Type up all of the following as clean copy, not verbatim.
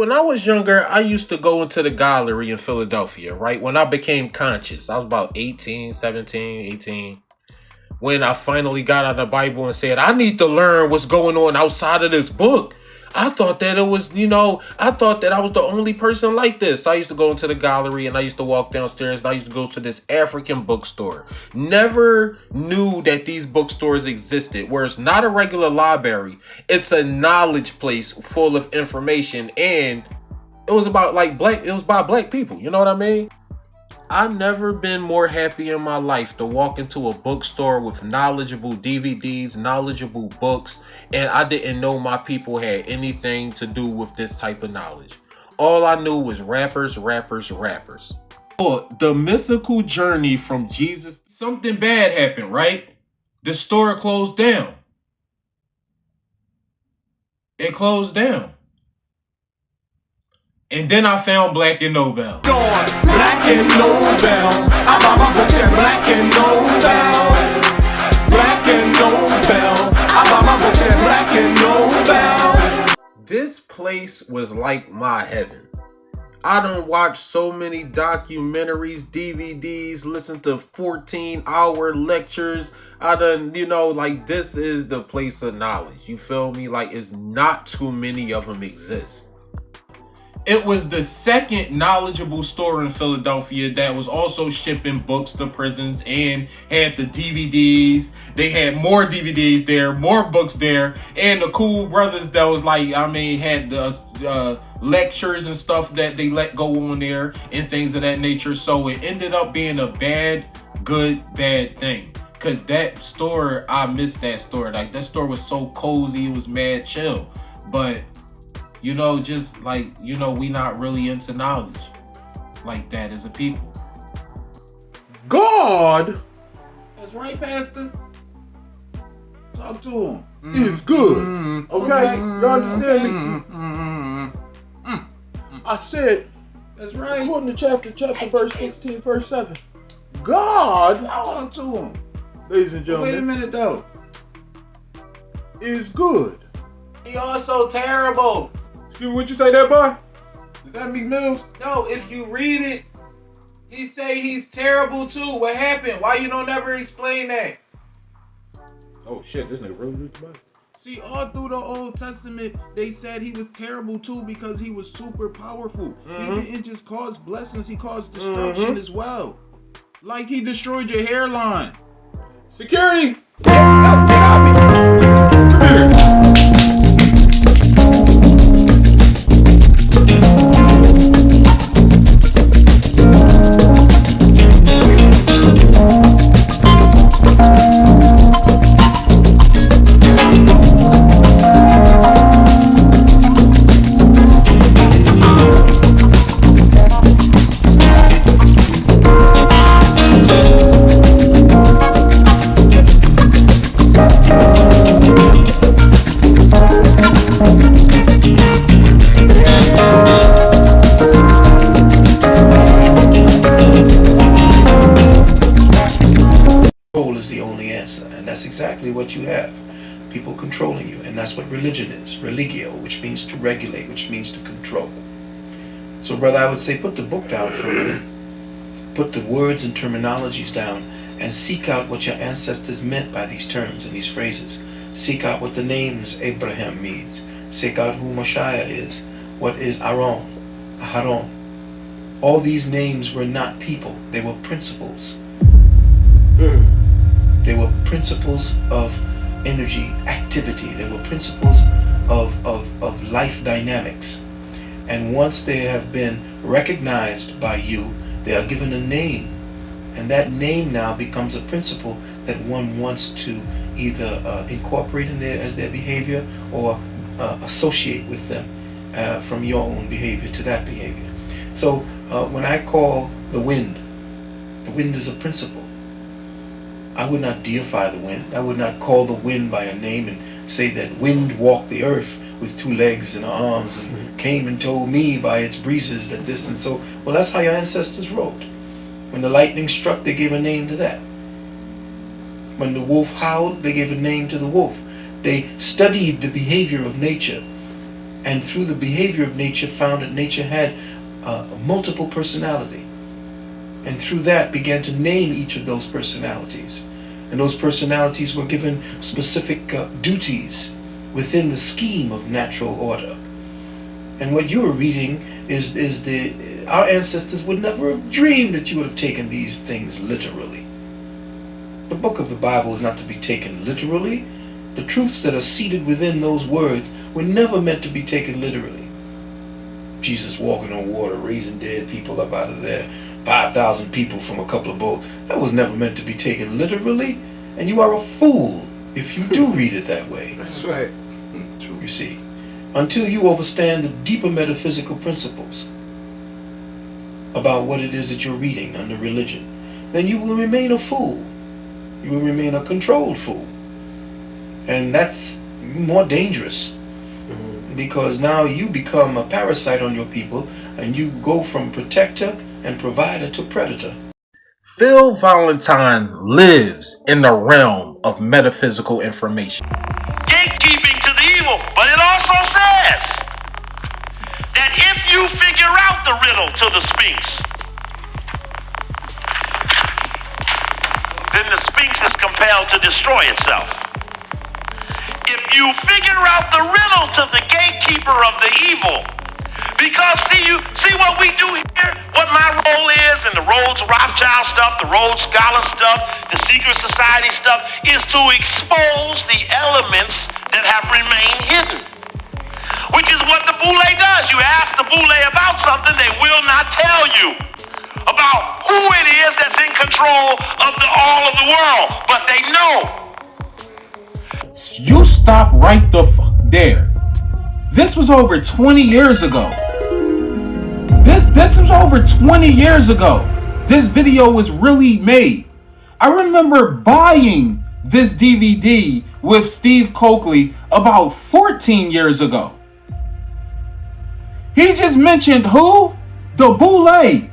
when I was younger, I used to go into the gallery in Philadelphia, right? When I became conscious, I was about 18, 17, 18. When I finally got out of the Bible and said, I need to learn what's going on outside of this book. I thought that it was, I thought that I was the only person like this. I used to go into the gallery and I used to walk downstairs and I used to go to this African bookstore. Never knew that these bookstores existed, where it's not a regular library. It's a knowledge place full of information, and it was about it was by black people. You know what I mean? I've never been more happy in my life to walk into a bookstore with knowledgeable DVDs, knowledgeable books, and I didn't know my people had anything to do with this type of knowledge. All I knew was rappers, rappers, rappers. Oh, the mythical journey from Jesus. Something bad happened, right? The store closed down. It closed down. And then I found Black and Nobel. Black and Nobel. I bought my books at Black and Nobel. Black and Nobel. I bought my books at Black and Nobel. This place was like my heaven. I done watched so many documentaries, DVDs, listened to 14-hour lectures. I done, this is the place of knowledge. You feel me? Like, it's not too many of them exist. It was the second knowledgeable store in Philadelphia that was also shipping books to prisons and had the DVDs. They had more DVDs there, more books there, and the cool brothers that was had the lectures and stuff that they let go on there and things of that nature. So it ended up being a bad thing. Cause that store, I missed that store. Like, that store was so cozy, it was mad chill. But we not really into knowledge like that as a people. God, that's right, Pastor. Talk to him. It's good. Okay, you understand me? I said, that's right. According to chapter verse 16, verse 7. God, talk to him. Ladies and gentlemen. Wait a minute though. Is good. He also terrible. Excuse me, what you say there, boy? Is that big news? No, if you read it, he say he's terrible too. What happened? Why you don't ever explain that? Oh shit, this nigga really read the Bible. See, all through the Old Testament, they said he was terrible too because he was super powerful. He didn't just cause blessings, he caused destruction as well. Like he destroyed your hairline. Security! Get out of me! Come here! Exactly what you have. People controlling you, and that's what religion is. Religio, which means to regulate, which means to control. So brother, I would say put the book down for a minute. Put the words and terminologies down and seek out what your ancestors meant by these terms and these phrases. Seek out what the names Abraham means. Seek out who Moshiach is. What is Aaron? Aharon. All these names were not people. They were principles. They were principles of energy activity. They were principles of life dynamics. And once they have been recognized by you, they are given a name. And that name now becomes a principle that one wants to either incorporate in as their behavior or associate with them from your own behavior to that behavior. So when I call the wind is a principle. I would not deify the wind. I would not call the wind by a name and say that wind walked the earth with two legs and arms and came and told me by its breezes that this and so. Well, that's how your ancestors wrote. When the lightning struck, they gave a name to that. When the wolf howled, they gave a name to the wolf. They studied the behavior of nature and through the behavior of nature found that nature had multiple personality. And through that began to name each of those personalities. And those personalities were given specific duties within the scheme of natural order. And what you were reading is our ancestors would never have dreamed that you would have taken these things literally. The book of the Bible is not to be taken literally. The truths that are seated within those words were never meant to be taken literally. Jesus walking on water, raising dead people up out of there, 5,000 people from a couple of boats. That was never meant to be taken literally. And you are a fool if you do read it that way. That's right. You see, until you understand the deeper metaphysical principles about what it is that you're reading under religion, then you will remain a fool. You will remain a controlled fool. And that's more dangerous, because now you become a parasite on your people, and you go from protector and provider to predator. Phil Valentine lives in the realm of metaphysical information. Gatekeeping to the evil, but it also says that if you figure out the riddle to the Sphinx, then the Sphinx is compelled to destroy itself. If you figure out the riddle to the gatekeeper of the evil, because see what we do here, what my role is in the Rhodes Rothschild stuff, the Rhodes Scholar stuff, the secret society stuff, is to expose the elements that have remained hidden. Which is what the Boule does. You ask the Boule about something, they will not tell you about who it is that's in control of all of the world, but they know. You stop right the fuck there. This was over 20 years ago. This was over 20 years ago. This video was really made. I remember buying this DVD with Steve Coakley about 14 years ago. He just mentioned who? The Boule.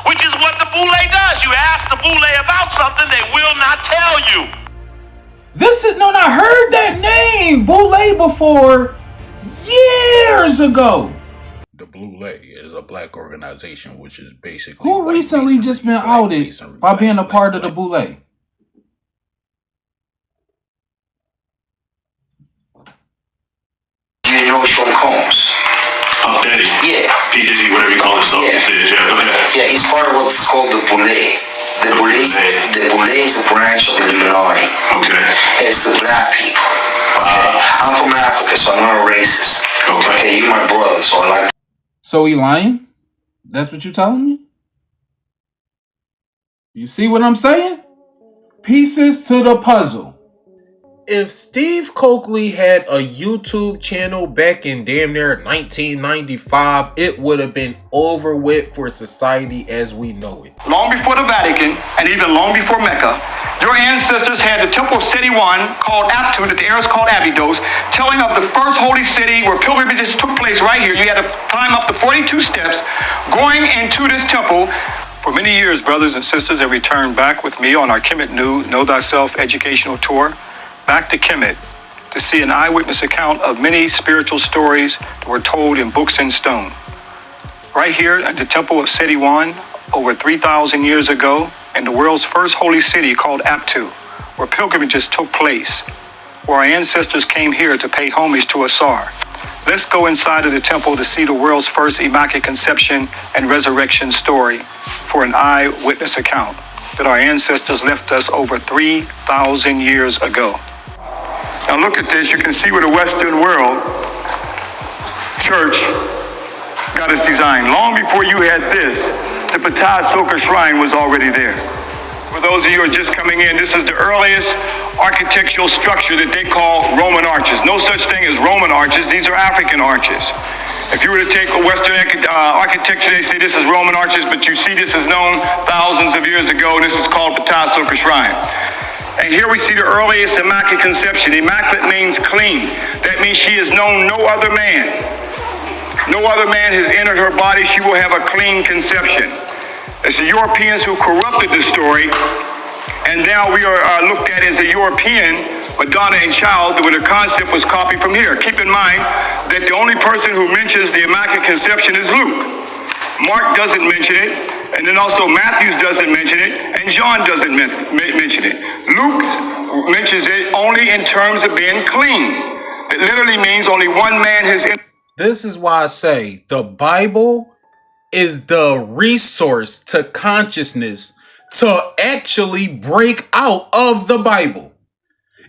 Which is what the Boule does. You ask the Boule about something, they will not tell you. I heard that name, Boule, before years ago. The Boule is a black organization, which is basically who recently just been outed by being a part of the Boule. You know Sean Combs? Oh, Daddy? Yeah. P. Diddy, whatever you call himself. Yeah. Yeah, he's part of what's called the Boule. The Boule is a branch of the Illuminati. Okay. It's the black people. Okay. I'm from Africa, so I'm not a racist. Okay, you're my brother, so I like. So he lying? That's what you telling me? You see what I'm saying? Pieces to the puzzle. If Steve Coakley had a YouTube channel back in damn near 1995, it would have been over with for society as we know it. Long before the Vatican, and even long before Mecca, your ancestors had the Temple of Seti I, called Aptu, that the Arabs called Abydos, telling of the first holy city where pilgrimages took place right here. You had to climb up the 42 steps going into this temple. For many years, brothers and sisters have returned back with me on our Kemet New Know Thyself educational tour, back to Kemet, to see an eyewitness account of many spiritual stories that were told in books in stone. Right here at the Temple of Seti I, over 3,000 years ago, in the world's first holy city called Aptu, where pilgrimages took place, where our ancestors came here to pay homage to Asar. Let's go inside of the temple to see the world's first Immaculate Conception and Resurrection story for an eyewitness account that our ancestors left us over 3,000 years ago. Now look at this, you can see where the Western world church got its design. Long before you had this, the Ptah Soka shrine was already there. For those of you who are just coming in, this is the earliest architectural structure that they call Roman arches. No such thing as Roman arches, these are African arches. If you were to take a Western architecture, they say this is Roman arches, but you see this is known thousands of years ago, and this is called Ptah Soka shrine. And here we see the earliest Immaculate Conception. Immaculate means clean. That means she has known no other man. No other man has entered her body. She will have a clean conception. It's the Europeans who corrupted the story, and now we are looked at as a European Madonna and Child, where the concept was copied from here. Keep in mind that the only person who mentions the Immaculate Conception is Luke. Mark doesn't mention it, and then also Matthew doesn't mention it, and John doesn't mention it. Luke mentions it only in terms of being clean. It literally means only one man has... This is why I say the Bible is the resource to consciousness to actually break out of the Bible.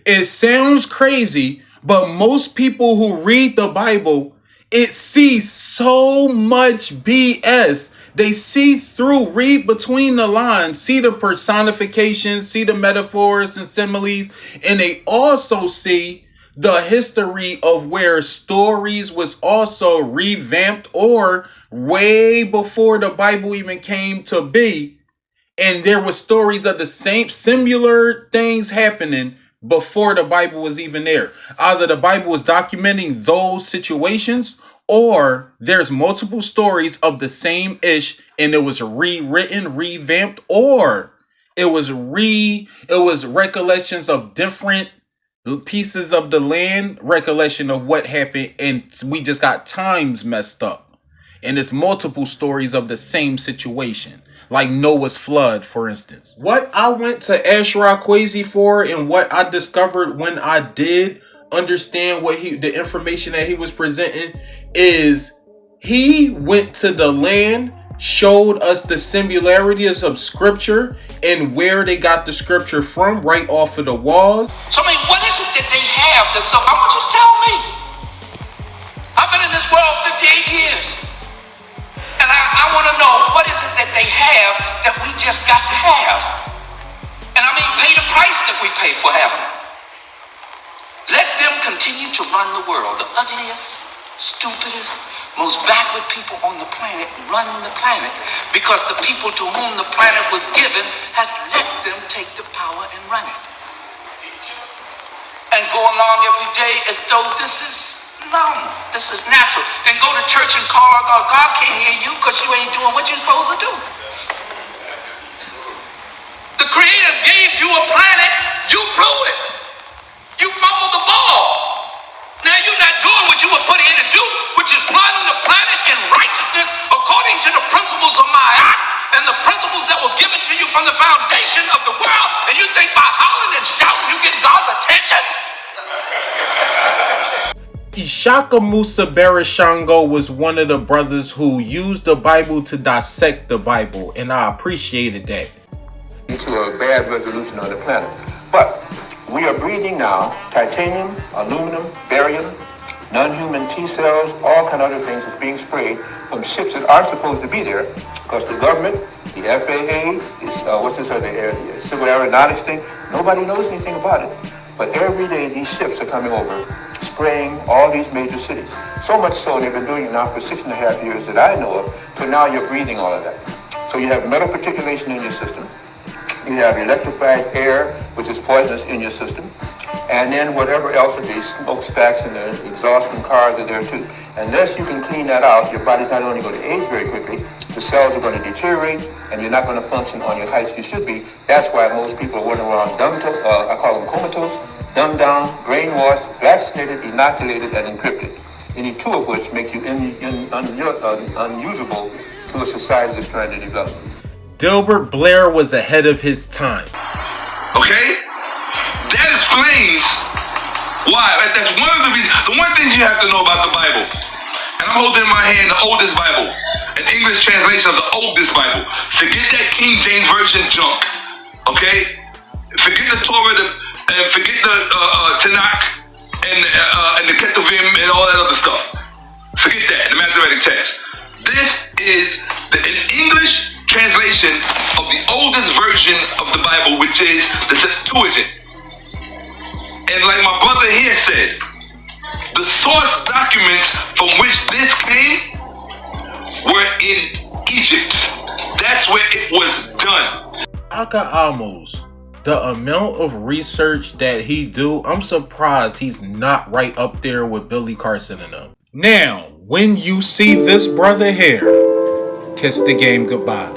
It sounds crazy, but most people who read the Bible, it sees so much BS. They see through, read between the lines, see the personifications, see the metaphors and similes, and they also see the history of where stories was also revamped or way before the Bible even came to be. And there were stories of the same similar things happening before the Bible was even there. Either the Bible was documenting those situations, or there's multiple stories of the same ish and it was rewritten, revamped, or it was recollections of different pieces of the land, recollection of what happened, and we just got times messed up. And it's multiple stories of the same situation, like Noah's flood, for instance. What I went to Ashraf Kwesi for, and what I discovered when I did understand the information that he was presenting, is he went to the land, showed us the similarities of scripture and where they got the scripture from, right off of the walls. So, I mean, what is it that they have that's so... I want you to tell me. I've been in this world 58 years. And I want to know, what is it that they have that we just got to have? And I mean, pay the price that we pay for having it. Let them continue to run the world. The ugliest, stupidest, most backward people on the planet run the planet because the people to whom the planet was given has let them take the power and run it. And go along every day as though this is normal, this is natural. And go to church and call out God. God can't hear you because you ain't doing what you're supposed to do. The Creator gave you a planet, you blew it. You fumbled the ball. Now you're not doing what you were put here to do, which is run the planet in righteousness according to the principles of my act and the principles that were given to you from the foundation of the world. And you think by hollering and shouting you get God's attention? Ishaka Musa Barashango was one of the brothers who used the Bible to dissect the Bible, and I appreciated that. To a bad resolution on the planet. But we are breathing now titanium, aluminum, barium, non-human T cells, all kind of other things is being sprayed from ships that aren't supposed to be there because the government, the FAA, the Civil Aeronautics thing, nobody knows anything about it. But every day these ships are coming over, spraying all these major cities. So much so they've been doing it now for 6.5 years that I know of, so now you're breathing all of that. So you have metal particulation in your system. You have electrified air, which is poisonous in your system. And then whatever else of these smokestacks and the exhaust from cars are there too. Unless you can clean that out, your body's not only going to age very quickly, the cells are going to deteriorate, and you're not going to function on your heights you should be. That's why most people are running around I call them comatose, dumbed down, brainwashed, vaccinated, inoculated, and encrypted. Any two of which makes you unusable to a society that's trying to develop. Dilbert Blair was ahead of his time. Okay? That explains why. That's one of the reasons. The one thing you have to know about the Bible, and I'm holding in my hand the oldest Bible, an English translation of the oldest Bible. Forget that King James Version junk. Okay? Forget the Torah, and forget the Tanakh and the Ketuvim and all that other stuff. Forget that, the Masoretic text. This is an English translation of the oldest version of the Bible, which is the Septuagint. And like my brother here said, the source documents from which this came were in Egypt. That's where it was done. Aka Amos, the amount of research that he do, I'm surprised he's not right up there with Billy Carson and them. Now, when you see this brother here, kiss the game goodbye.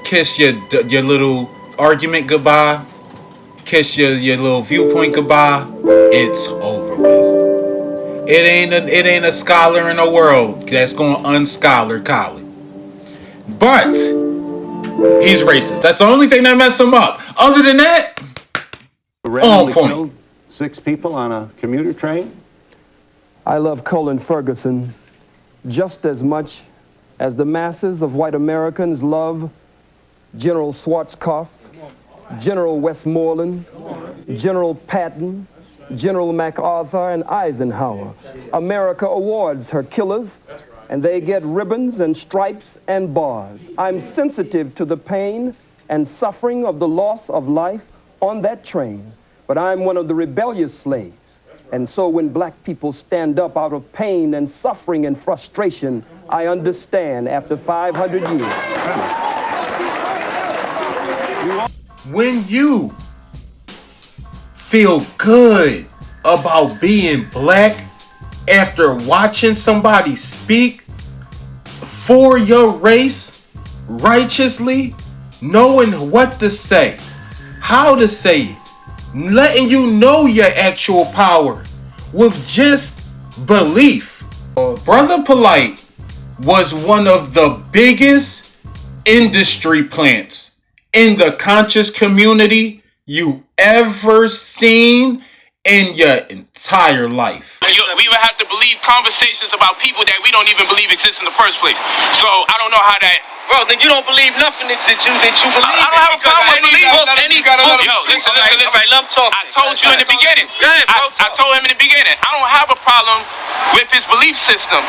Kiss your little argument goodbye. kiss your little viewpoint goodbye, it's over with. It ain't a scholar in the world that's gonna unscholar Colin. But he's racist. That's the only thing that messed him up. Other than that, on point. Killed 6 people on a commuter train. I love Colin Ferguson just as much as the masses of white Americans love General Schwarzkopf, General Westmoreland, General Patton, General MacArthur, and Eisenhower. America awards her killers, and they get ribbons and stripes and bars. I'm sensitive to the pain and suffering of the loss of life on that train, but I'm one of the rebellious slaves. And so when black people stand up out of pain and suffering and frustration, I understand after 500 years. When you feel good about being black after watching somebody speak for your race righteously, knowing what to say, how to say it, letting you know your actual power with just belief. Brother Polite was one of the biggest industry plants in the conscious community you ever seen in your entire life. We would have to believe conversations about people that we don't even believe exist in the first place. So I don't know how that. Bro, then you don't believe nothing that you believe. I don't have a problem with believing. Yo, listen. All right, let him talk. I told you in the beginning. I told him in the beginning. I don't have a problem with his belief system,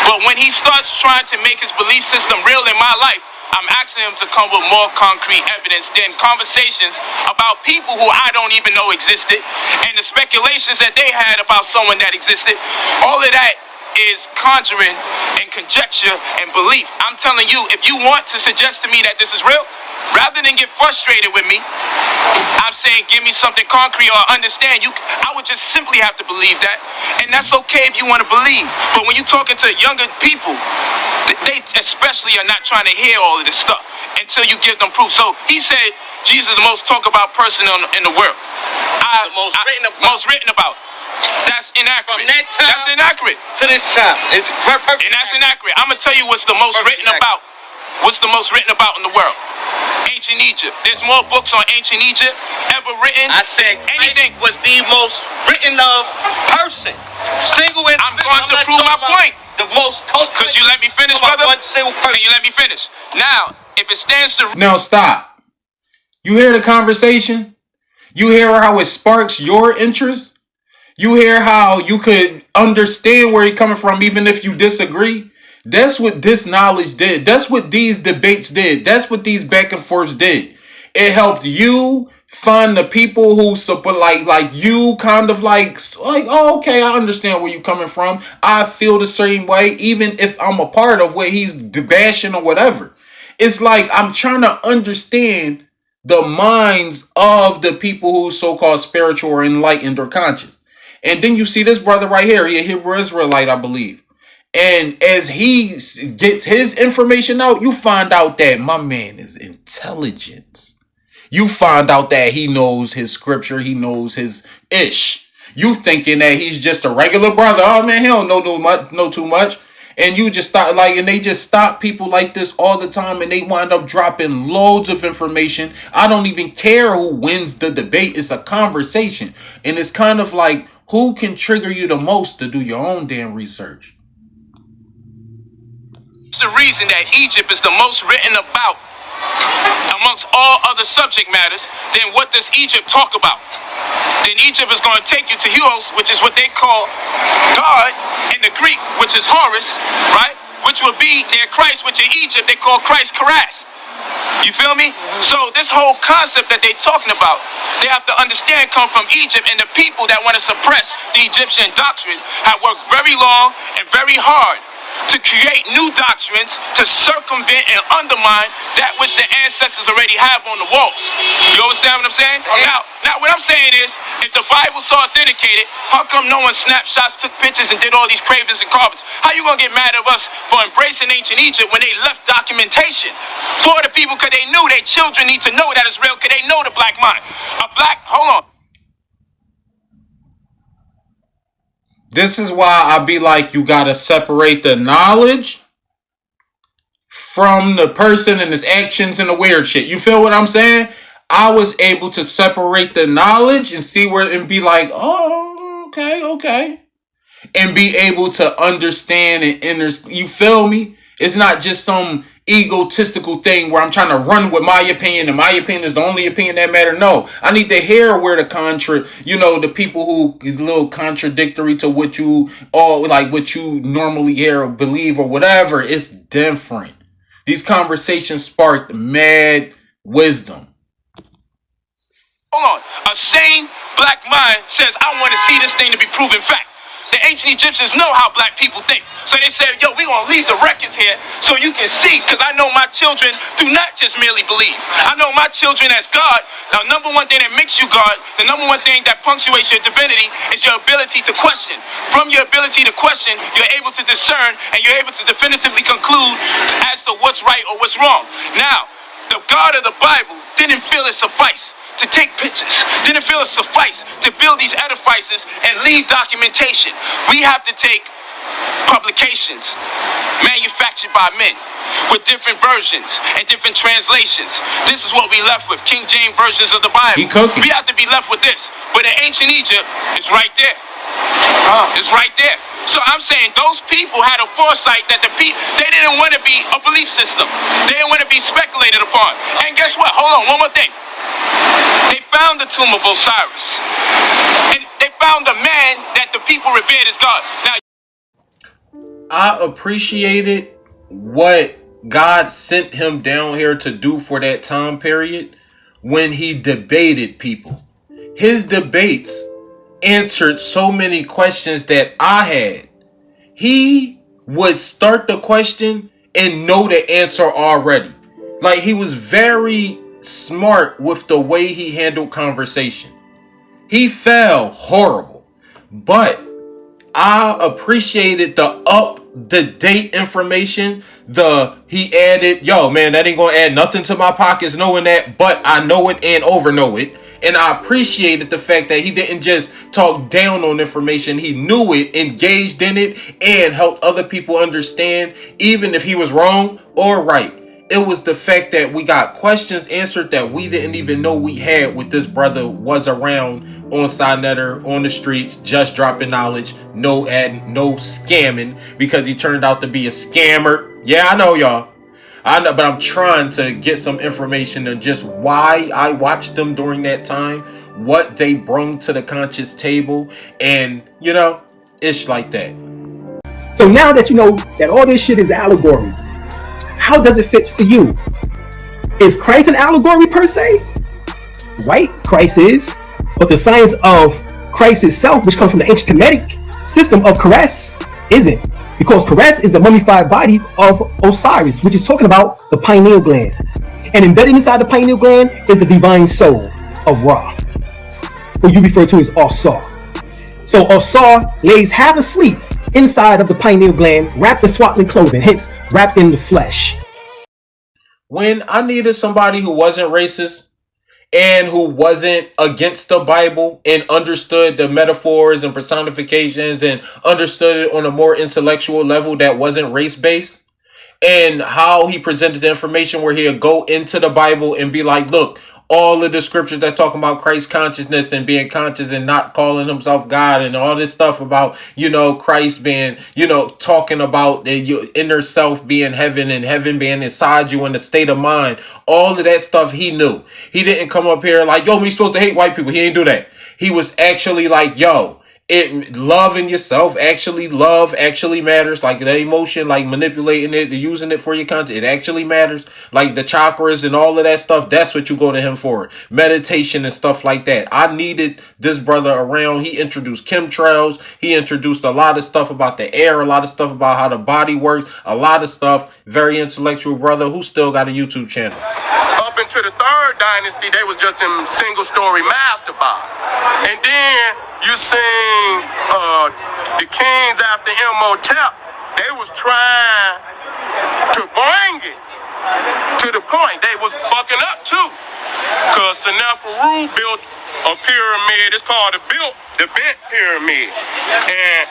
but when he starts trying to make his belief system real in my life, I'm asking him to come with more concrete evidence than conversations about people who I don't even know existed and the speculations that they had about someone that existed. All of that is conjuring and conjecture and belief. I'm telling you, if you want to suggest to me that this is real, rather than get frustrated with me, I'm saying give me something concrete or understand you. I would just simply have to believe that, and that's okay if you want to believe. But when you're talking to younger people, they especially are not trying to hear all of this stuff until you give them proof. So he said Jesus is the most talked about person in the world. Most written about. That's inaccurate. From that time, that's inaccurate. To this time, it's perfect. And that's inaccurate. I'm gonna tell you what's the most written about. What's the most written about in the world? Ancient Egypt. There's more books on ancient Egypt ever written. I said anything was the most written of person. Single. I'm going to prove my point. The most. Could you let me finish, brother? Can you let me finish? Now, if it stands to. Now stop. You hear the conversation? You hear how it sparks your interest? You hear how you could understand where he's coming from even if you disagree? That's what this knowledge did. That's what these debates did. That's what these back and forths did. It helped you find the people who support, like you kind of like, oh, okay, I understand where you're coming from. I feel the same way, even if I'm a part of what he's bashing or whatever. It's like I'm trying to understand the minds of the people who so-called spiritual or enlightened or conscious. And then you see this brother right here. He's a Hebrew Israelite, I believe. And as he gets his information out, you find out that my man is intelligent. You find out that he knows his scripture. He knows his ish. You thinking that he's just a regular brother. Oh, man, he don't know too much. And you just start and they just stop people like this all the time. And they wind up dropping loads of information. I don't even care who wins the debate. It's a conversation. And it's kind of like, who can trigger you the most to do your own damn research? It's the reason that Egypt is the most written about amongst all other subject matters. Then what does Egypt talk about? Then Egypt is going to take you to Huos, which is what they call God in the Greek, which is Horus, right? Which would be their Christ, which in Egypt they call Christ Karas. You feel me? So this whole concept that they're talking about, they have to understand come from Egypt, and the people that want to suppress the Egyptian doctrine have worked very long and very hard to create new doctrines to circumvent and undermine that which the ancestors already have on the walls. You understand what I'm saying? Now what I'm saying is, if the Bible's so authenticated, how come no one snapshots, took pictures, and did all these cravings and carvings? How you gonna get mad at us for embracing ancient Egypt when they left documentation for the people? Because they knew their children need to know that it's real, because they know the black mind. Hold on. This is why I be like, you gotta separate the knowledge from the person and his actions and the weird shit. You feel what I'm saying? I was able to separate the knowledge and see where and be like, oh, okay. And be able to understand and you feel me? It's not just some egotistical thing where I'm trying to run with my opinion and my opinion is the only opinion that matter. No, I need to hear where the people who is a little contradictory to what you what you normally hear or believe or whatever. It's different. These conversations sparked mad wisdom. Hold on. A sane black mind says, I want to see this thing to be proven fact. The ancient Egyptians know how black people think. So they said, yo, we're going to leave the records here so you can see, because I know my children do not just merely believe. I know my children as God. Now, number one thing that makes you God, the number one thing that punctuates your divinity is your ability to question. From your ability to question, you're able to discern and you're able to definitively conclude as to what's right or what's wrong. Now, the God of the Bible didn't feel it suffice to take pictures, didn't feel it suffice to build these edifices and leave documentation. We have to take publications manufactured by men with different versions and different translations. This is what we left with, King James versions of the Bible. We have to be left with this. But in ancient Egypt, it's right there. It's right there. So I'm saying those people had a foresight that they didn't want to be a belief system. They didn't want to be speculated upon. And guess what? Hold on, one more thing. They found the tomb of Osiris. And they found the man that the people revered as God. Now, I appreciated what God sent him down here to do for that time period when he debated people. His debates answered so many questions that I had. He would start the question and know the answer already. Like, he was very smart with the way he handled conversation. He fell horrible, but I appreciated the up-to-date information. He added, yo, man, that ain't gonna add nothing to my pockets knowing that, but I know it and overknow it. And I appreciated the fact that he didn't just talk down on information. He knew it, engaged in it, and helped other people understand, even if he was wrong or right. It was the fact that we got questions answered that we didn't even know we had with this brother was around on Sinetter, on the streets, just dropping knowledge, no adding, no scamming, because he turned out to be a scammer. Yeah, I know, y'all. I know, but I'm trying to get some information on just why I watched them during that time, what they brung to the conscious table, and, ish like that. So now that you know that all this shit is allegory, how does it fit for you? Is Christ an allegory per se? Right, Christ is. But the science of Christ itself, which comes from the ancient Kemetic system of Keres, isn't. Because Keres is the mummified body of Osiris, which is talking about the pineal gland. And embedded inside the pineal gland is the divine soul of Ra, who you refer to as Osar. So Osar lays half asleep inside of the pineal gland, wrapped in swaddling clothing, hence wrapped in the flesh. When I needed somebody who wasn't racist and who wasn't against the Bible and understood the metaphors and personifications and understood it on a more intellectual level that wasn't race-based, and how he presented the information where he'd go into the Bible and be like, look, all of the scriptures that talk about Christ consciousness and being conscious and not calling himself God and all this stuff about, Christ being, talking about your inner self being heaven and heaven being inside you in the state of mind. All of that stuff he knew. He didn't come up here like, yo, we supposed to hate white people. He didn't do that. He was actually like, yo, Loving yourself, love actually matters. Like the emotion, like manipulating it, using it for your content, it actually matters. Like the chakras and all of that stuff, that's what you go to him for. Meditation and stuff like that. I needed this brother around. He introduced chemtrails. He introduced a lot of stuff about the air, a lot of stuff about how the body works, a lot of stuff. Very intellectual brother who still got a YouTube channel. Up into the third dynasty, they was just in single-story masterbox. And then you seen the kings after Imhotep. They was trying to bring it to the point they was fucking up too. Because Sennacherib built a pyramid. It's called the Bent Pyramid. And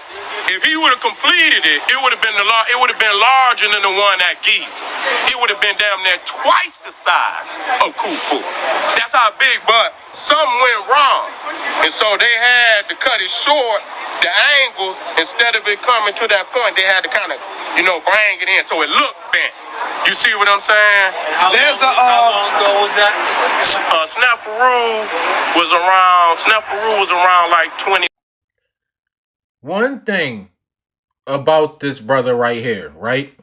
if he would have completed it, it would have been larger than the one at Giza. It would have been damn near twice the size of Khufu. That's how big, but something went wrong. And so they had to cut it short, the angles, instead of it coming to that point, they had to kind of, bring it in so it looked bent. You see what I'm saying? How long ago was that? Sennacherib was around like 20. One thing about this brother right here, right,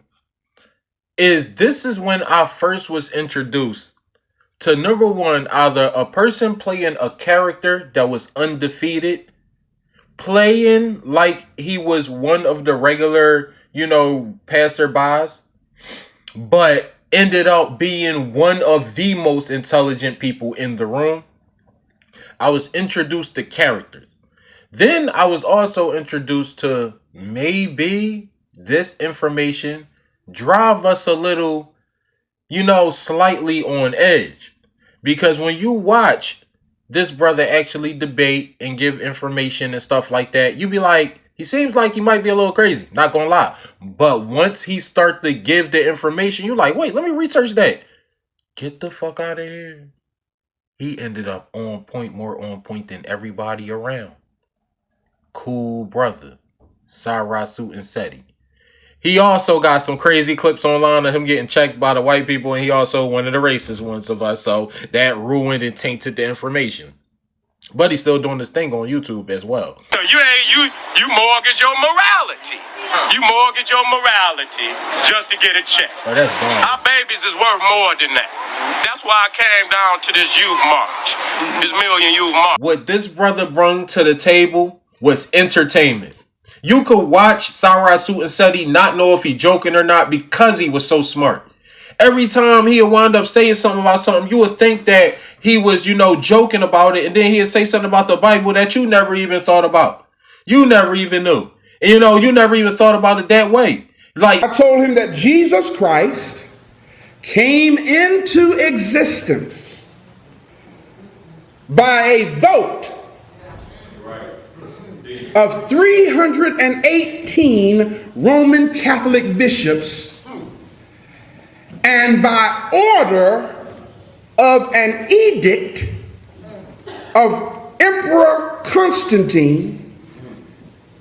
is this is when I first was introduced to, number one, either a person playing a character that was undefeated, playing like he was one of the regular, passerbys, but ended up being one of the most intelligent people in the room. I was introduced to characters. Then I was also introduced to maybe this information drive us a little, slightly on edge. Because when you watch this brother actually debate and give information and stuff like that, you be like, he seems like he might be a little crazy, not gonna lie. But once he start to give the information, you're like, wait, let me research that. Get the fuck out of here. He ended up on point, more on point than everybody around. Cool brother. Sarasu and Seti. He also got some crazy clips online of him getting checked by the white people, and he also one of the racist ones of us, so that ruined and tainted the information. But he's still doing this thing on YouTube as well. So you mortgage your morality. You mortgage your morality just to get a check. Oh, that's dumb. Our babies is worth more than that. That's why I came down to this youth march. This million youth march. What this brother brought to the table was entertainment. You could watch Sarasu and Seti not know if he joking or not because he was so smart. Every time he would wind up saying something about something, you would think that he was, joking about it, and then he'd say something about the Bible that you never even thought about. You never even knew. And, you never even thought about it that way. Like, I told him that Jesus Christ came into existence by a vote of 318 Roman Catholic bishops, and by order of an edict of Emperor Constantine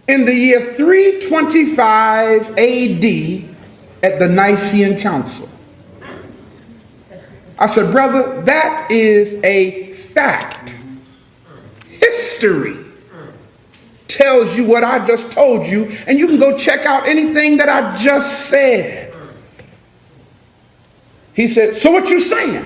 in the year 325 AD at the Nicene Council. I said, brother, that is a fact. History tells you what I just told you, and you can go check out anything that I just said. He said, so what you saying?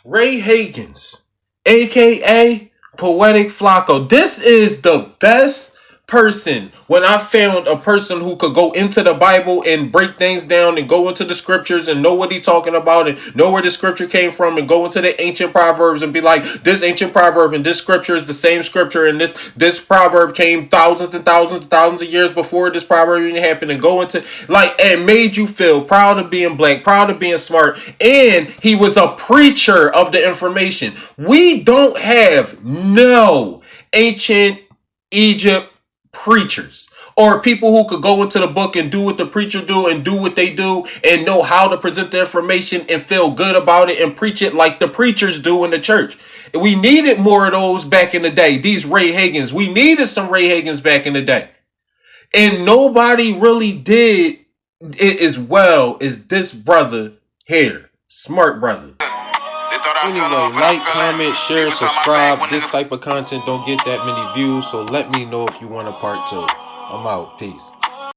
Ray Higgins, aka Poetic Flacco. This is the best person when I found a person who could go into the Bible and break things down and go into the scriptures and know what he's talking about and know where the scripture came from and go into the ancient proverbs and be like, this ancient proverb and this scripture is the same scripture, and this proverb came thousands and thousands and thousands of years before this proverb even happened, and go into and made you feel proud of being black, proud of being smart, and he was a preacher of the information. We don't have no ancient Egypt preachers or people who could go into the book and do what the preacher do and do what they do and know how to present the information and feel good about it and preach it like the preachers do in the church. We needed more of those back in the day. These Ray Higgins. We needed some Ray Higgins back in the day. And nobody really did it as well as this brother here. Smart brother. The Anyway, like, comment, share, subscribe. This type of content don't get that many views, so let me know if you want a part 2. I'm out. Peace.